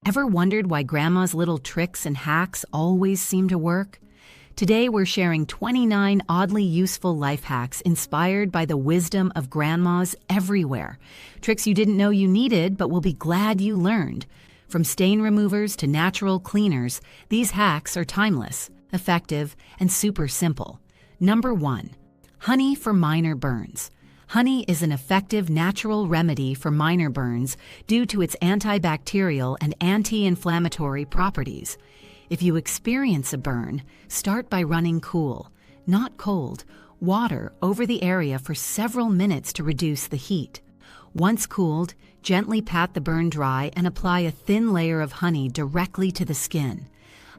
Ever wondered why Grandma's little tricks and hacks always seem to work? Today we're sharing 29 oddly useful life hacks inspired by the wisdom of grandmas everywhere. Tricks you didn't know you needed but will be glad you learned. From stain removers to natural cleaners, these hacks are timeless, effective, and super simple. Number 1. Honey for minor burns. Honey is an effective natural remedy for minor burns due to its antibacterial and anti-inflammatory properties. If you experience a burn, start by running cool, not cold, water over the area for several minutes to reduce the heat. Once cooled, gently pat the burn dry and apply a thin layer of honey directly to the skin.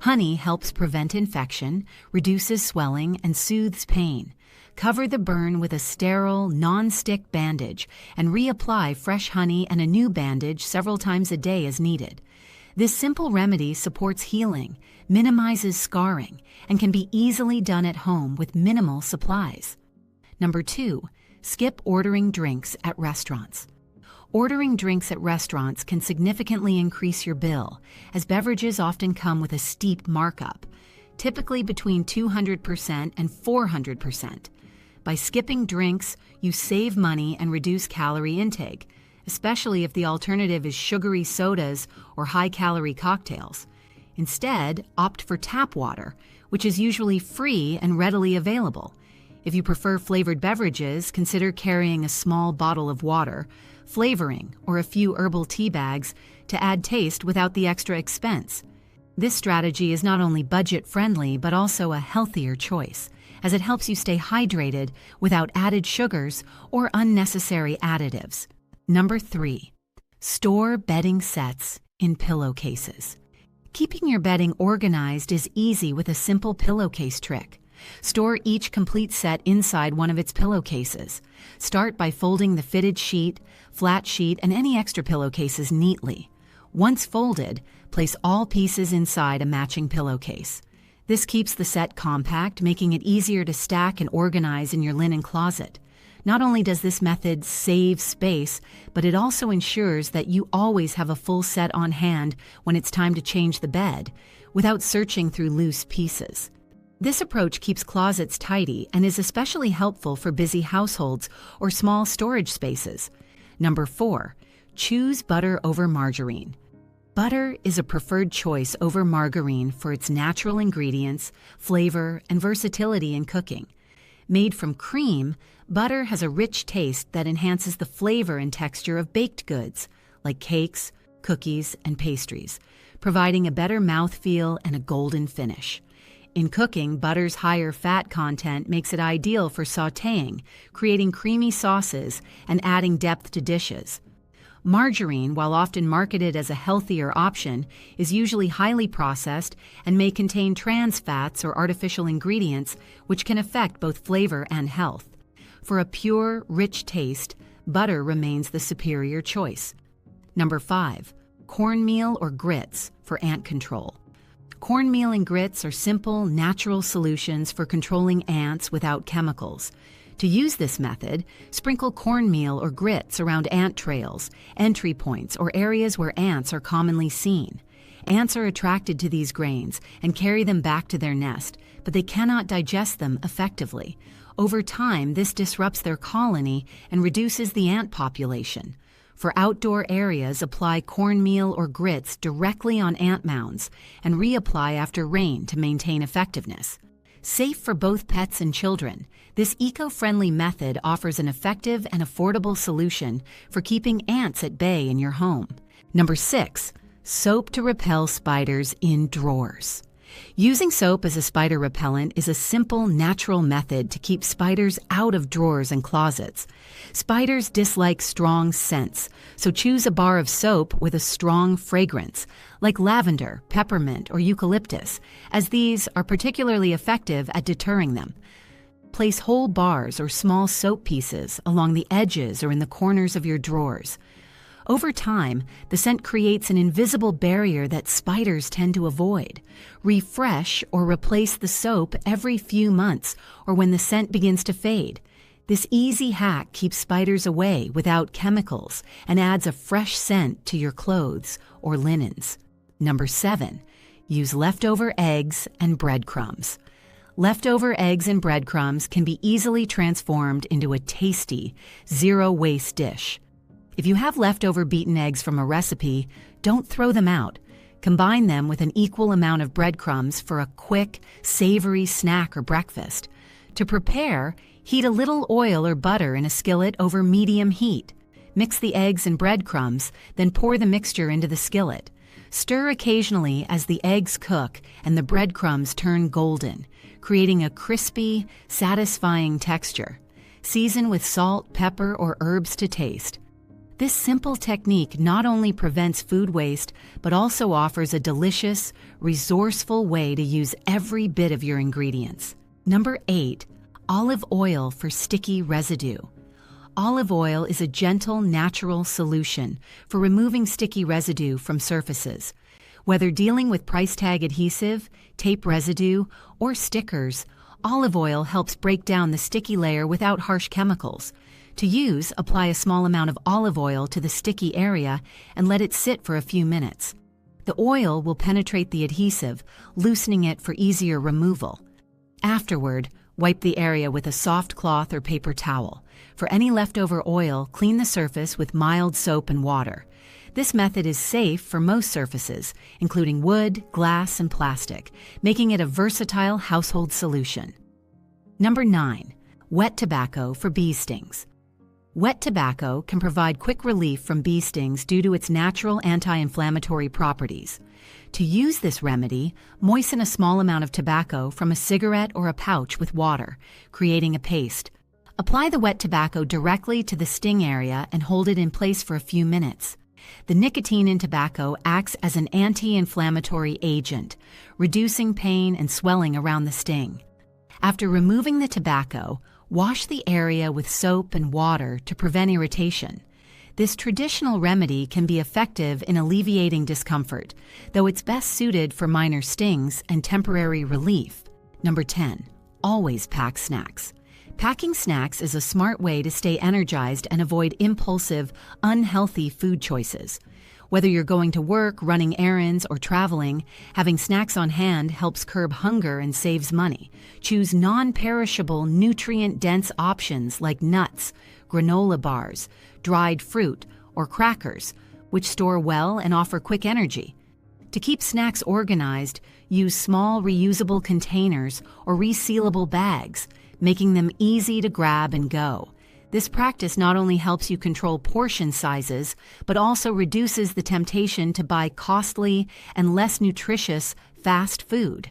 Honey helps prevent infection, reduces swelling, and soothes pain. Cover the burn with a sterile, non-stick bandage and reapply fresh honey and a new bandage several times a day as needed. This simple remedy supports healing, minimizes scarring, and can be easily done at home with minimal supplies. Number 2. Skip ordering drinks at restaurants. Ordering drinks at restaurants can significantly increase your bill, as beverages often come with a steep markup, typically between 200% and 400%. By skipping drinks, you save money and reduce calorie intake, especially if the alternative is sugary sodas or high-calorie cocktails. Instead, opt for tap water, which is usually free and readily available. If you prefer flavored beverages, consider carrying a small bottle of water, flavoring, or a few herbal tea bags to add taste without the extra expense. This strategy is not only budget-friendly but also a healthier choice, as it helps you stay hydrated without added sugars or unnecessary additives. Number 3. Store bedding sets in pillowcases. Keeping your bedding organized is easy with a simple pillowcase trick. Store each complete set inside one of its pillowcases. Start by folding the fitted sheet, flat sheet, and any extra pillowcases neatly. Once folded, place all pieces inside a matching pillowcase. This keeps the set compact, making it easier to stack and organize in your linen closet. Not only does this method save space, but it also ensures that you always have a full set on hand when it's time to change the bed, without searching through loose pieces. This approach keeps closets tidy and is especially helpful for busy households or small storage spaces. Number 4. Choose butter over margarine. Butter is a preferred choice over margarine for its natural ingredients, flavor, and versatility in cooking. Made from cream, butter has a rich taste that enhances the flavor and texture of baked goods, like cakes, cookies, and pastries, providing a better mouthfeel and a golden finish. In cooking, butter's higher fat content makes it ideal for sautéing, creating creamy sauces, and adding depth to dishes. Margarine, while often marketed as a healthier option, is usually highly processed and may contain trans fats or artificial ingredients which can affect both flavor and health. For a pure, rich taste, butter remains the superior choice. Number 5. Cornmeal or grits for ant control. Cornmeal and grits are simple, natural solutions for controlling ants without chemicals. To use this method, sprinkle cornmeal or grits around ant trails, entry points, or areas where ants are commonly seen. Ants are attracted to these grains and carry them back to their nest, but they cannot digest them effectively. Over time, this disrupts their colony and reduces the ant population. For outdoor areas, apply cornmeal or grits directly on ant mounds and reapply after rain to maintain effectiveness. Safe for both pets and children, this eco-friendly method offers an effective and affordable solution for keeping ants at bay in your home. Number 6. Soap to repel spiders in drawers. Using soap as a spider repellent is a simple, natural method to keep spiders out of drawers and closets. Spiders dislike strong scents, so choose a bar of soap with a strong fragrance, like lavender, peppermint, or eucalyptus, as these are particularly effective at deterring them. Place whole bars or small soap pieces along the edges or in the corners of your drawers. Over time, the scent creates an invisible barrier that spiders tend to avoid. Refresh or replace the soap every few months or when the scent begins to fade. This easy hack keeps spiders away without chemicals and adds a fresh scent to your clothes or linens. Number 7. Use leftover eggs and breadcrumbs. Leftover eggs and breadcrumbs can be easily transformed into a tasty, zero-waste dish. If you have leftover beaten eggs from a recipe, don't throw them out. Combine them with an equal amount of breadcrumbs for a quick, savory snack or breakfast. To prepare, heat a little oil or butter in a skillet over medium heat. Mix the eggs and breadcrumbs, then pour the mixture into the skillet. Stir occasionally as the eggs cook and the breadcrumbs turn golden, creating a crispy, satisfying texture. Season with salt, pepper, or herbs to taste. This simple technique not only prevents food waste, but also offers a delicious, resourceful way to use every bit of your ingredients. Number 8. Olive oil for sticky residue. Olive oil is a gentle, natural solution for removing sticky residue from surfaces. Whether dealing with price tag adhesive, tape residue, or stickers, olive oil helps break down the sticky layer without harsh chemicals. To use, apply a small amount of olive oil to the sticky area and let it sit for a few minutes. The oil will penetrate the adhesive, loosening it for easier removal. Afterward, wipe the area with a soft cloth or paper towel. For any leftover oil, clean the surface with mild soap and water. This method is safe for most surfaces, including wood, glass, and plastic, making it a versatile household solution. Number 9. Wet tobacco for bee stings. Wet tobacco can provide quick relief from bee stings due to its natural anti-inflammatory properties. To use this remedy, moisten a small amount of tobacco from a cigarette or a pouch with water, creating a paste. Apply the wet tobacco directly to the sting area and hold it in place for a few minutes. The nicotine in tobacco acts as an anti-inflammatory agent, reducing pain and swelling around the sting. After removing the tobacco, wash the area with soap and water to prevent irritation. This traditional remedy can be effective in alleviating discomfort, though it's best suited for minor stings and temporary relief. Number 10. Always pack snacks. Packing snacks is a smart way to stay energized and avoid impulsive, unhealthy food choices. Whether you're going to work, running errands, or traveling, having snacks on hand helps curb hunger and saves money. Choose non-perishable, nutrient-dense options like nuts, granola bars, dried fruit, or crackers, which store well and offer quick energy. To keep snacks organized, use small reusable containers or resealable bags, making them easy to grab and go. This practice not only helps you control portion sizes, but also reduces the temptation to buy costly and less nutritious fast food.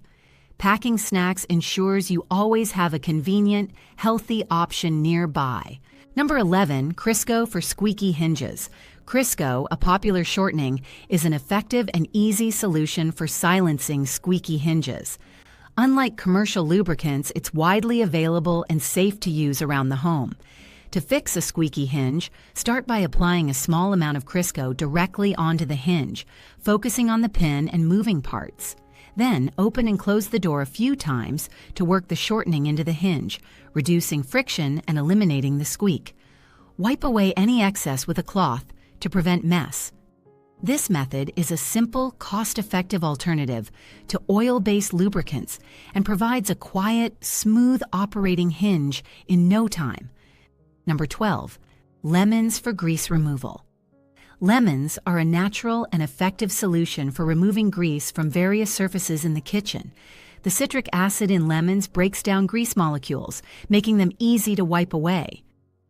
Packing snacks ensures you always have a convenient, healthy option nearby. Number 11, Crisco for squeaky hinges. Crisco, a popular shortening, is an effective and easy solution for silencing squeaky hinges. Unlike commercial lubricants, it's widely available and safe to use around the home. To fix a squeaky hinge, start by applying a small amount of Crisco directly onto the hinge, focusing on the pin and moving parts. Then, open and close the door a few times to work the shortening into the hinge, reducing friction and eliminating the squeak. Wipe away any excess with a cloth to prevent mess. This method is a simple, cost-effective alternative to oil-based lubricants and provides a quiet, smooth operating hinge in no time. Number 12, lemons for grease removal. Lemons are a natural and effective solution for removing grease from various surfaces in the kitchen. The citric acid in lemons breaks down grease molecules, making them easy to wipe away.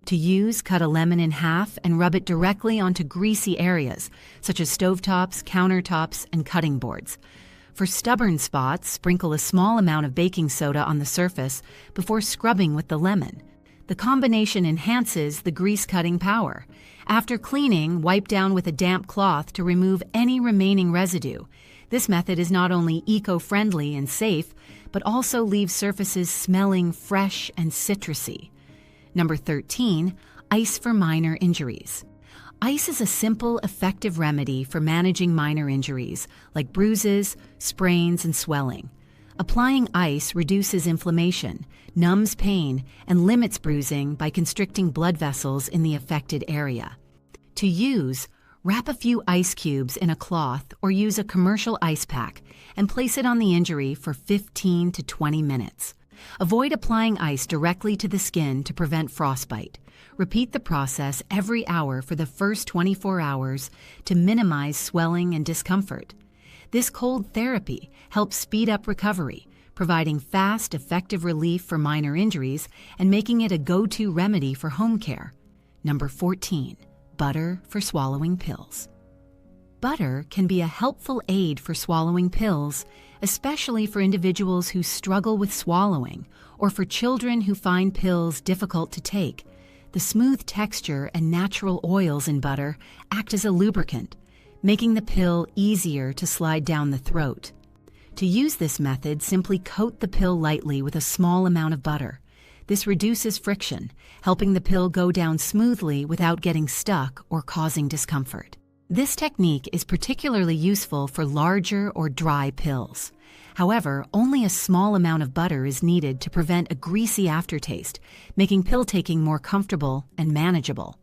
To use, cut a lemon in half and rub it directly onto greasy areas, such as stovetops, countertops, and cutting boards. For stubborn spots, sprinkle a small amount of baking soda on the surface before scrubbing with the lemon. The combination enhances the grease-cutting power. After cleaning, wipe down with a damp cloth to remove any remaining residue. This method is not only eco-friendly and safe, but also leaves surfaces smelling fresh and citrusy. Number 13, ice for minor injuries. Ice is a simple, effective remedy for managing minor injuries, like bruises, sprains, and swelling. Applying ice reduces inflammation, numbs pain, and limits bruising by constricting blood vessels in the affected area. To use, Wrap a few ice cubes in a cloth or use a commercial ice pack and place it on the injury for 15 to 20 minutes. Avoid applying ice directly to the skin to prevent frostbite. Repeat the process every hour for the first 24 hours to minimize swelling and discomfort. This cold therapy helps speed up recovery, providing fast, effective relief for minor injuries and making it a go-to remedy for home care. Number 14. Butter for swallowing pills. Butter can be a helpful aid for swallowing pills, especially for individuals who struggle with swallowing or for children who find pills difficult to take. The smooth texture and natural oils in butter act as a lubricant, making the pill easier to slide down the throat. To use this method, simply coat the pill lightly with a small amount of butter. This reduces friction, helping the pill go down smoothly without getting stuck or causing discomfort. This technique is particularly useful for larger or dry pills. However, only a small amount of butter is needed to prevent a greasy aftertaste, making pill taking more comfortable and manageable.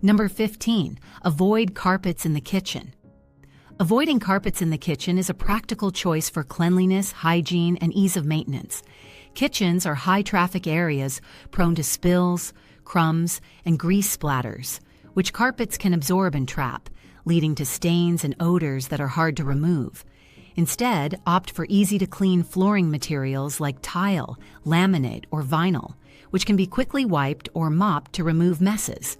Number 15. Avoid carpets in the kitchen. Avoiding carpets in the kitchen is a practical choice for cleanliness, hygiene, and ease of maintenance. Kitchens are high-traffic areas prone to spills, crumbs, and grease splatters, which carpets can absorb and trap, leading to stains and odors that are hard to remove. Instead, opt for easy-to-clean flooring materials like tile, laminate, or vinyl, which can be quickly wiped or mopped to remove messes.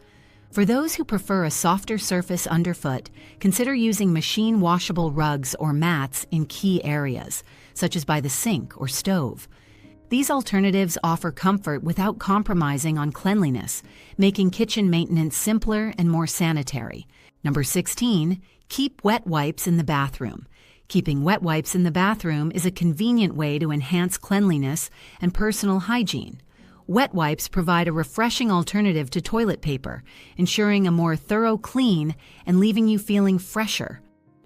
For those who prefer a softer surface underfoot, consider using machine-washable rugs or mats in key areas, such as by the sink or stove. These alternatives offer comfort without compromising on cleanliness, making kitchen maintenance simpler and more sanitary. Number 16. Keep wet wipes in the bathroom. Keeping wet wipes in the bathroom is a convenient way to enhance cleanliness and personal hygiene. Wet wipes provide a refreshing alternative to toilet paper, ensuring a more thorough clean and leaving you feeling fresher.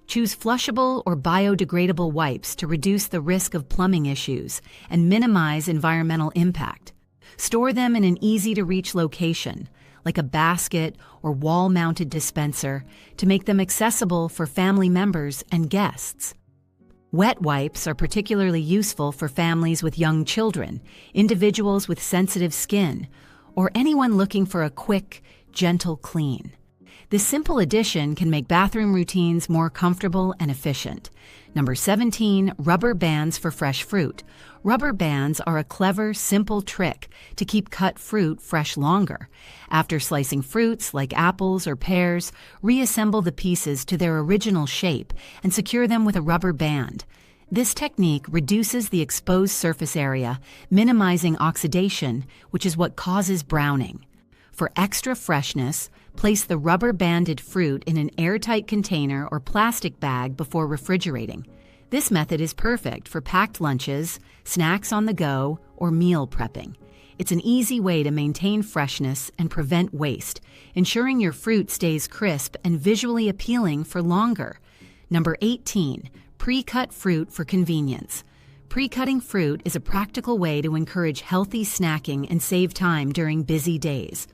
Choose flushable or biodegradable wipes to reduce the risk of plumbing issues and minimize environmental impact. Store them in an easy-to-reach location, like a basket or wall-mounted dispenser, to make them accessible for family members and guests. Wet wipes are particularly useful for families with young children, individuals with sensitive skin, or anyone looking for a quick, gentle clean. This simple addition can make bathroom routines more comfortable and efficient. Number 17. Rubber bands for fresh fruit. Rubber bands are a clever, simple trick to keep cut fruit fresh longer. After slicing fruits like apples or pears, reassemble the pieces to their original shape and secure them with a rubber band. This technique reduces the exposed surface area, minimizing oxidation, which is what causes browning. For extra freshness, place the rubber-banded fruit in an airtight container or plastic bag before refrigerating. This method is perfect for packed lunches, snacks on the go, or meal prepping. It's an easy way to maintain freshness and prevent waste, ensuring your fruit stays crisp and visually appealing for longer. Number 18. Pre-cut fruit for convenience. Pre-cutting fruit is a practical way to encourage healthy snacking and save time during busy days.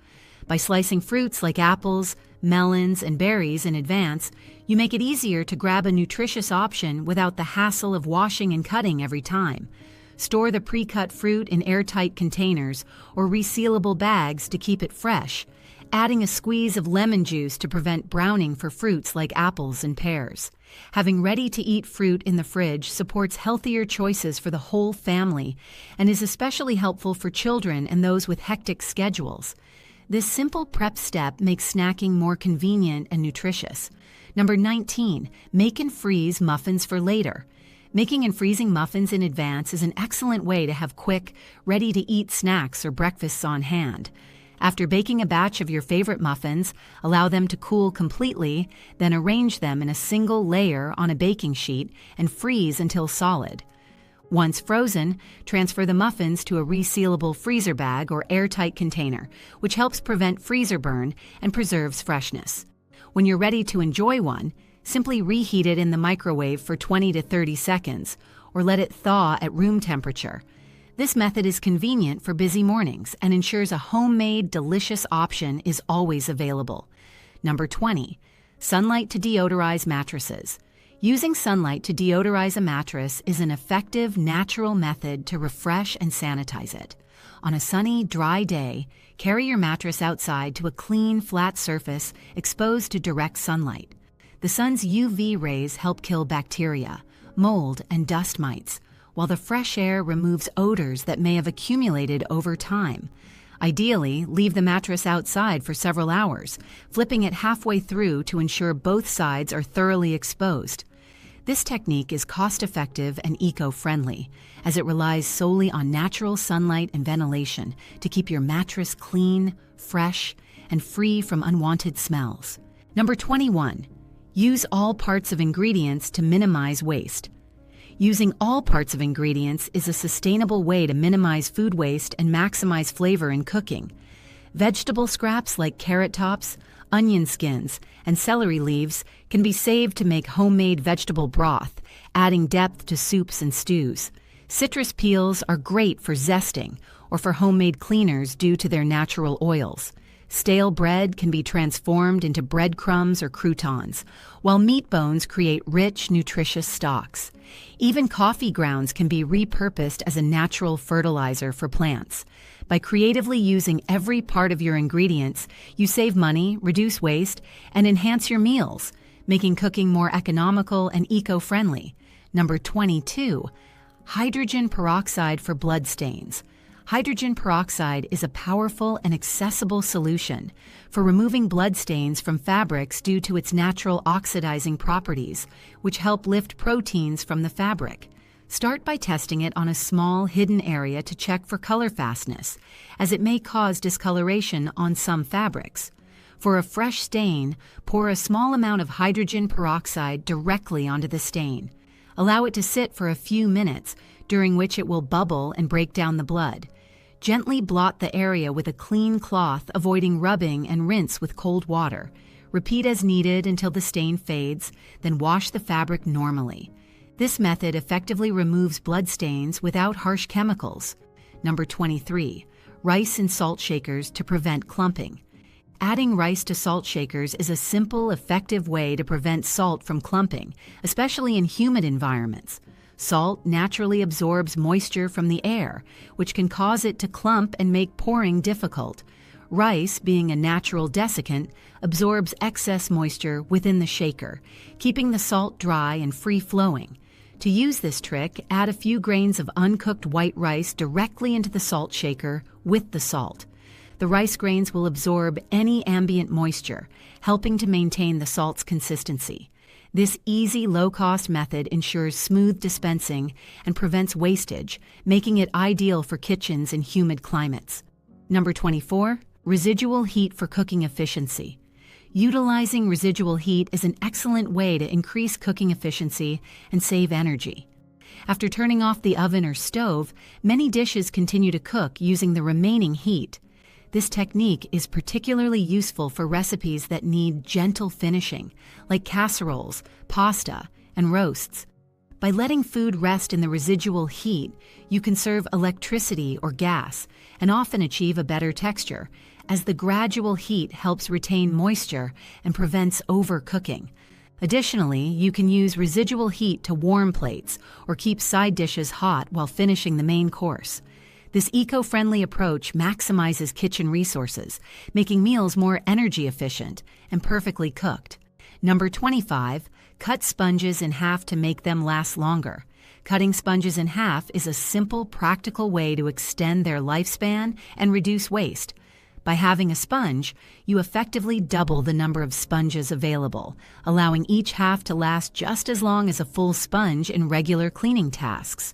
By slicing fruits like apples, melons, and berries in advance, you make it easier to grab a nutritious option without the hassle of washing and cutting every time. Store the pre-cut fruit in airtight containers or resealable bags to keep it fresh, adding a squeeze of lemon juice to prevent browning for fruits like apples and pears. Having ready-to-eat fruit in the fridge supports healthier choices for the whole family and is especially helpful for children and those with hectic schedules. This simple prep step makes snacking more convenient and nutritious. Number 19. Make and freeze muffins for later. Making and freezing muffins in advance is an excellent way to have quick, ready-to-eat snacks or breakfasts on hand. After baking a batch of your favorite muffins, allow them to cool completely, then arrange them in a single layer on a baking sheet and freeze until solid. Once frozen, transfer the muffins to a resealable freezer bag or airtight container, which helps prevent freezer burn and preserves freshness. When you're ready to enjoy one, simply reheat it in the microwave for 20 to 30 seconds, or let it thaw at room temperature. This method is convenient for busy mornings and ensures a homemade, delicious option is always available. Number 20. Sunlight to deodorize mattresses. Using sunlight to deodorize a mattress is an effective, natural method to refresh and sanitize it. On a sunny, dry day, carry your mattress outside to a clean, flat surface exposed to direct sunlight. The sun's UV rays help kill bacteria, mold, and dust mites, while the fresh air removes odors that may have accumulated over time. Ideally, leave the mattress outside for several hours, flipping it halfway through to ensure both sides are thoroughly exposed. This technique is cost-effective and eco-friendly, as it relies solely on natural sunlight and ventilation to keep your mattress clean, fresh, and free from unwanted smells. Number 21. Use all parts of ingredients to minimize waste. Using all parts of ingredients is a sustainable way to minimize food waste and maximize flavor in cooking. Vegetable scraps like carrot tops, onion skins, and celery leaves can be saved to make homemade vegetable broth, adding depth to soups and stews. Citrus peels are great for zesting or for homemade cleaners due to their natural oils. Stale bread can be transformed into breadcrumbs or croutons, while meat bones create rich, nutritious stocks. Even coffee grounds can be repurposed as a natural fertilizer for plants. By creatively using every part of your ingredients, you save money, reduce waste, and enhance your meals, making cooking more economical and eco-friendly. Number 22. Hydrogen peroxide for blood stains. Hydrogen peroxide is a powerful and accessible solution for removing blood stains from fabrics due to its natural oxidizing properties, which help lift proteins from the fabric. Start by testing it on a small, hidden area to check for color fastness, as it may cause discoloration on some fabrics. For a fresh stain, pour a small amount of hydrogen peroxide directly onto the stain. Allow it to sit for a few minutes, during which it will bubble and break down the blood. Gently blot the area with a clean cloth, avoiding rubbing, and rinse with cold water. Repeat as needed until the stain fades, then wash the fabric normally. This method effectively removes blood stains without harsh chemicals. Number 23. Rice and salt shakers to prevent clumping. Adding rice to salt shakers is a simple, effective way to prevent salt from clumping, especially in humid environments. Salt naturally absorbs moisture from the air, which can cause it to clump and make pouring difficult. Rice, being a natural desiccant, absorbs excess moisture within the shaker, keeping the salt dry and free-flowing. To use this trick, add a few grains of uncooked white rice directly into the salt shaker with the salt. The rice grains will absorb any ambient moisture, helping to maintain the salt's consistency. This easy, low-cost method ensures smooth dispensing and prevents wastage, making it ideal for kitchens in humid climates. Number 24. Residual heat for cooking efficiency. Utilizing residual heat is an excellent way to increase cooking efficiency and save energy. After turning off the oven or stove, many dishes continue to cook using the remaining heat. This technique is particularly useful for recipes that need gentle finishing, like casseroles, pasta, and roasts. By letting food rest in the residual heat, you conserve electricity or gas and often achieve a better texture, as the gradual heat helps retain moisture and prevents overcooking. Additionally, you can use residual heat to warm plates or keep side dishes hot while finishing the main course. This eco-friendly approach maximizes kitchen resources, making meals more energy efficient and perfectly cooked. Number 25. Cut sponges in half to make them last longer. Cutting sponges in half is a simple, practical way to extend their lifespan and reduce waste. By having a sponge, you effectively double the number of sponges available, allowing each half to last just as long as a full sponge in regular cleaning tasks.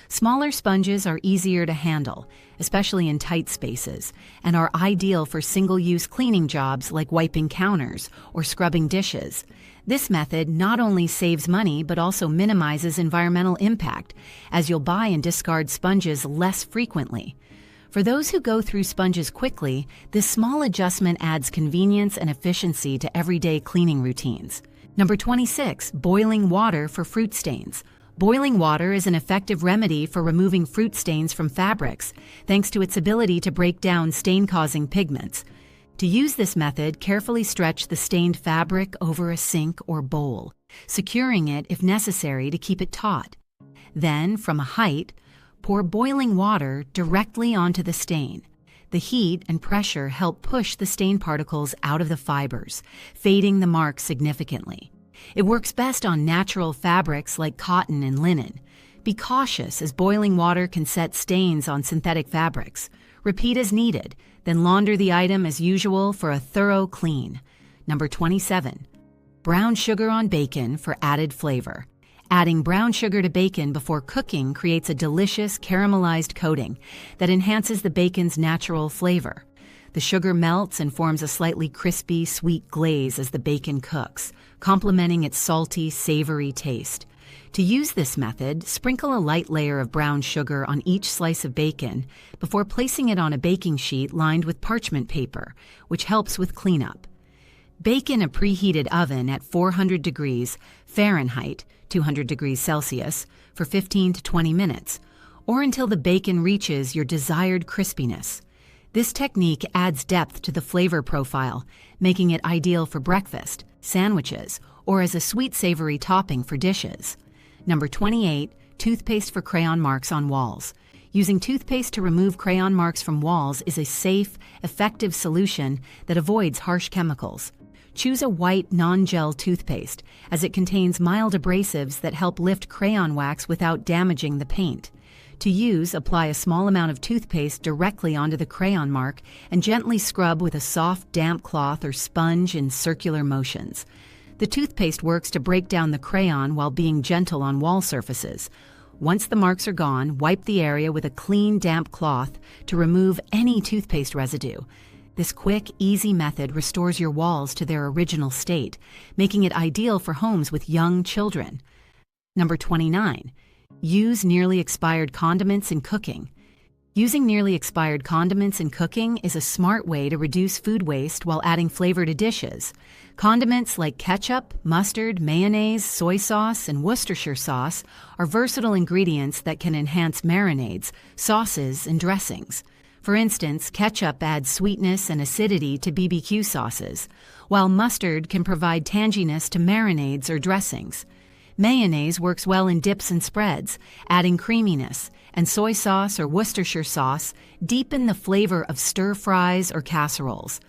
Smaller sponges are easier to handle, especially in tight spaces, and are ideal for single-use cleaning jobs like wiping counters or scrubbing dishes. This method not only saves money but also minimizes environmental impact, as you'll buy and discard sponges less frequently. For those who go through sponges quickly, this small adjustment adds convenience and efficiency to everyday cleaning routines. Number 26. Boiling water for fruit stains. Boiling water is an effective remedy for removing fruit stains from fabrics, thanks to its ability to break down stain-causing pigments. To use this method, carefully stretch the stained fabric over a sink or bowl, securing it if necessary to keep it taut. Then, from a height, pour boiling water directly onto the stain. The heat and pressure help push the stain particles out of the fibers, fading the mark significantly. It works best on natural fabrics like cotton and linen. Be cautious, as boiling water can set stains on synthetic fabrics. Repeat as needed, then launder the item as usual for a thorough clean. Number 27. Brown sugar on bacon for added flavor. Adding brown sugar to bacon before cooking creates a delicious caramelized coating that enhances the bacon's natural flavor. The sugar melts and forms a slightly crispy, sweet glaze as the bacon cooks, complementing its salty, savory taste. To use this method, sprinkle a light layer of brown sugar on each slice of bacon before placing it on a baking sheet lined with parchment paper, which helps with cleanup. Bake in a preheated oven at 400 degrees Fahrenheit, 200 degrees Celsius, for 15 to 20 minutes, or until the bacon reaches your desired crispiness. This technique adds depth to the flavor profile, making it ideal for breakfast, sandwiches, or as a sweet savory topping for dishes. Number 28. Toothpaste for crayon marks on walls. Using toothpaste to remove crayon marks from walls is a safe, effective solution that avoids harsh chemicals. Choose a white, non-gel toothpaste, as it contains mild abrasives that help lift crayon wax without damaging the paint. To use, apply a small amount of toothpaste directly onto the crayon mark and gently scrub with a soft, damp cloth or sponge in circular motions. The toothpaste works to break down the crayon while being gentle on wall surfaces. Once the marks are gone, wipe the area with a clean, damp cloth to remove any toothpaste residue. This quick, easy method restores your walls to their original state, making it ideal for homes with young children. Number 29. Use nearly expired condiments in cooking. Using nearly expired condiments in cooking is a smart way to reduce food waste while adding flavor to dishes. Condiments like ketchup, mustard, mayonnaise, soy sauce, and Worcestershire sauce are versatile ingredients that can enhance marinades, sauces, and dressings. For instance, ketchup adds sweetness and acidity to BBQ sauces, while mustard can provide tanginess to marinades or dressings. Mayonnaise works well in dips and spreads, adding creaminess, and soy sauce or Worcestershire sauce deepen the flavor of stir-fries or casseroles.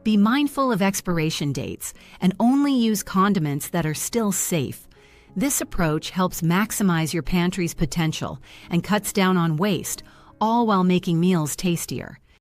Be mindful of expiration dates and only use condiments that are still safe. This approach helps maximize your pantry's potential and cuts down on waste, all while making meals tastier.